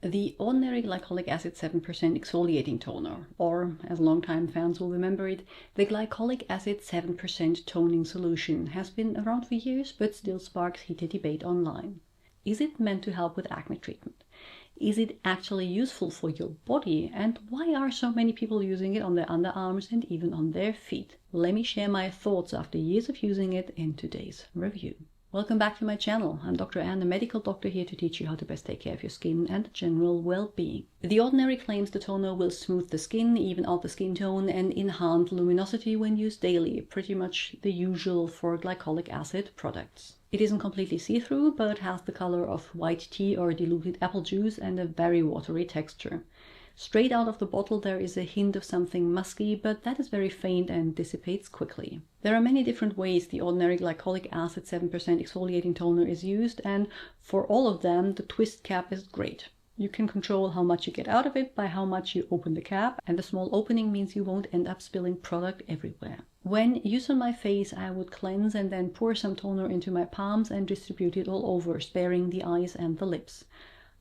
The Ordinary Glycolic Acid 7% Exfoliating Toner, or as longtime fans will remember it, the Glycolic Acid 7% Toning Solution, has been around for years but still sparks heated debate online. Is it meant to help with acne treatment? Is it actually useful for your body? And why are so many people using it on their underarms and even on their feet? Let me share my thoughts after years of using it in today's review. Welcome back to my channel. I'm Dr. Anne, a medical doctor here to teach you how to best take care of your skin and general well-being. The Ordinary claims the toner will smooth the skin, even out the skin tone, and enhance luminosity when used daily, pretty much the usual for glycolic acid products. It isn't completely see-through, but has the color of white tea or diluted apple juice and a very watery texture. Straight out of the bottle there is a hint of something musky, but that is very faint and dissipates quickly. There are many different ways the Ordinary Glycolic Acid 7% Exfoliating Toner is used, and for all of them the twist cap is great. You can control how much you get out of it by how much you open the cap, and the small opening means you won't end up spilling product everywhere. When used on my face, I would cleanse and then pour some toner into my palms and distribute it all over, sparing the eyes and the lips.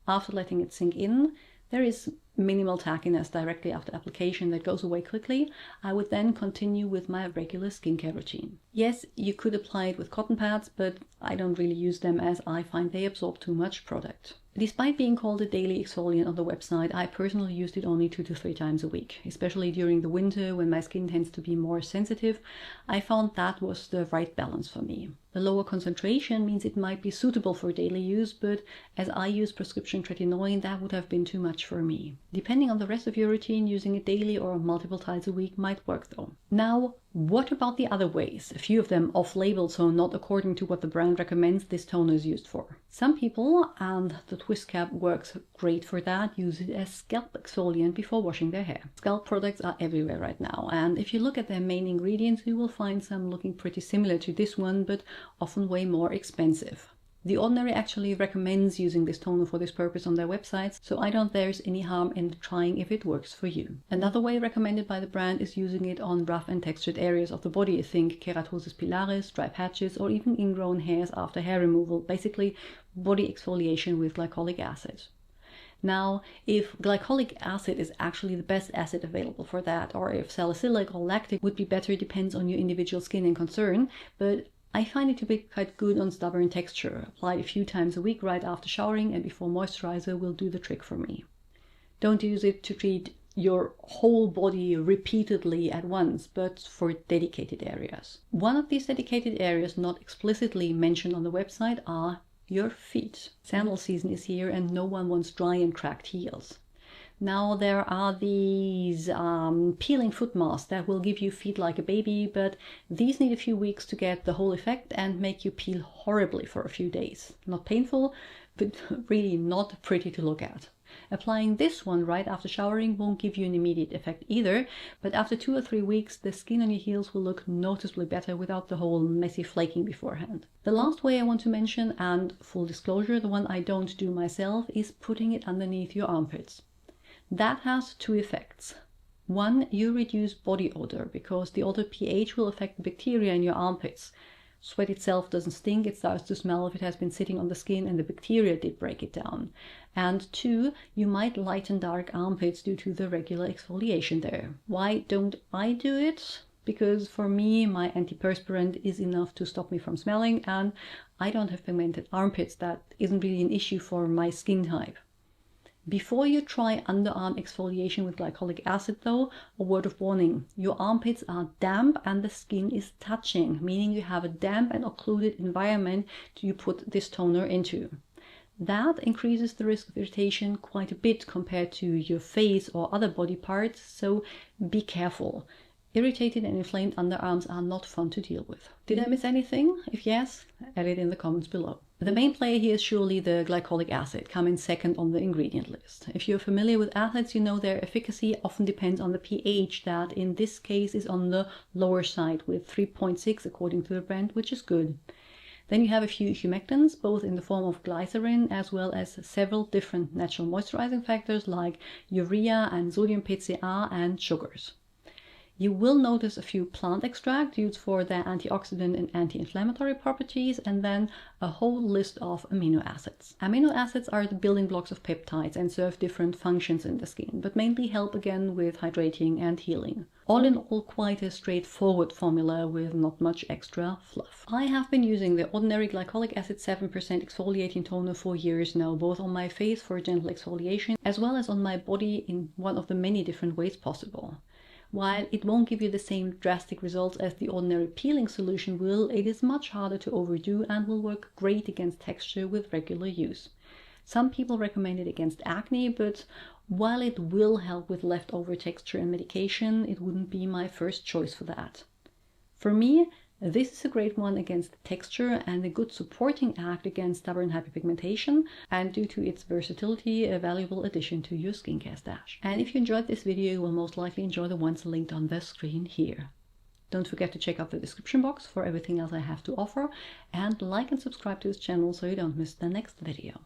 After letting it sink in, there is minimal tackiness directly after application that goes away quickly. I would then continue with my regular skincare routine. Yes, you could apply it with cotton pads, but I don't really use them as I find they absorb too much product. Despite being called a daily exfoliant on the website, I personally used it only 2 to 3 times a week. Especially during the winter when my skin tends to be more sensitive, I found that was the right balance for me. The lower concentration means it might be suitable for daily use, but as I use prescription tretinoin, that would have been too much for me. Depending on the rest of your routine, using it daily or multiple times a week might work though. Now, what about the other ways? A few of them off-label, so not according to what the brand recommends this toner is used for. Some people, and the twist cap works great for that, use it as scalp exfoliant before washing their hair. Scalp products are everywhere right now, and if you look at their main ingredients, you will find some looking pretty similar to this one, but often way more expensive. The Ordinary actually recommends using this toner for this purpose on their websites, so I don't think there's any harm in trying if it works for you. Another way recommended by the brand is using it on rough and textured areas of the body. Think keratosis pilaris, dry patches, or even ingrown hairs after hair removal. Basically, body exfoliation with glycolic acid. Now, if glycolic acid is actually the best acid available for that, or if salicylic or lactic would be better, depends on your individual skin and concern, but I find it to be quite good on stubborn texture. Applied a few times a week right after showering and before moisturizer will do the trick for me. Don't use it to treat your whole body repeatedly at once, but for dedicated areas. One of these dedicated areas not explicitly mentioned on the website are your feet. Sandal season is here and no one wants dry and cracked heels. Now there are these peeling foot masks that will give you feet like a baby, but these need a few weeks to get the whole effect and make you peel horribly for a few days. Not painful, but really not pretty to look at. Applying this one right after showering won't give you an immediate effect either, but after 2 or 3 weeks the skin on your heels will look noticeably better without the whole messy flaking beforehand. The last way I want to mention, and full disclosure, the one I don't do myself, is putting it underneath your armpits. That has 2 effects. One, you reduce body odor because the altered pH will affect the bacteria in your armpits. Sweat itself doesn't stink, it starts to smell if it has been sitting on the skin and the bacteria did break it down. And 2, you might lighten dark armpits due to the regular exfoliation there. Why don't I do it? Because for me, my antiperspirant is enough to stop me from smelling, and I don't have pigmented armpits. That isn't really an issue for my skin type. Before you try underarm exfoliation with glycolic acid though, a word of warning. Your armpits are damp and the skin is touching, meaning you have a damp and occluded environment you put this toner into. That increases the risk of irritation quite a bit compared to your face or other body parts, so be careful. Irritated and inflamed underarms are not fun to deal with. Did I miss anything? If yes, add it in the comments below. The main player here is surely the glycolic acid, coming second on the ingredient list. If you're familiar with acids, you know their efficacy often depends on the pH that in this case is on the lower side with 3.6 according to the brand, which is good. Then you have a few humectants, both in the form of glycerin as well as several different natural moisturizing factors like urea and sodium PCA and sugars. You will notice a few plant extracts used for their antioxidant and anti-inflammatory properties, and then a whole list of amino acids. Amino acids are the building blocks of peptides and serve different functions in the skin, but mainly help again with hydrating and healing. All in all, quite a straightforward formula with not much extra fluff. I have been using the Ordinary Glycolic Acid 7% Exfoliating Toner for years now, both on my face for gentle exfoliation, as well as on my body in one of the many different ways possible. While it won't give you the same drastic results as the ordinary peeling solution will, it is much harder to overdo and will work great against texture with regular use. Some people recommend it against acne, but while it will help with leftover texture and medication, it wouldn't be my first choice for that. For me, this is a great one against texture and a good supporting act against stubborn hyperpigmentation, and due to its versatility, a valuable addition to your skincare stash. And if you enjoyed this video, you will most likely enjoy the ones linked on the screen here. Don't forget to check out the description box for everything else I have to offer, and like and subscribe to this channel so you don't miss the next video.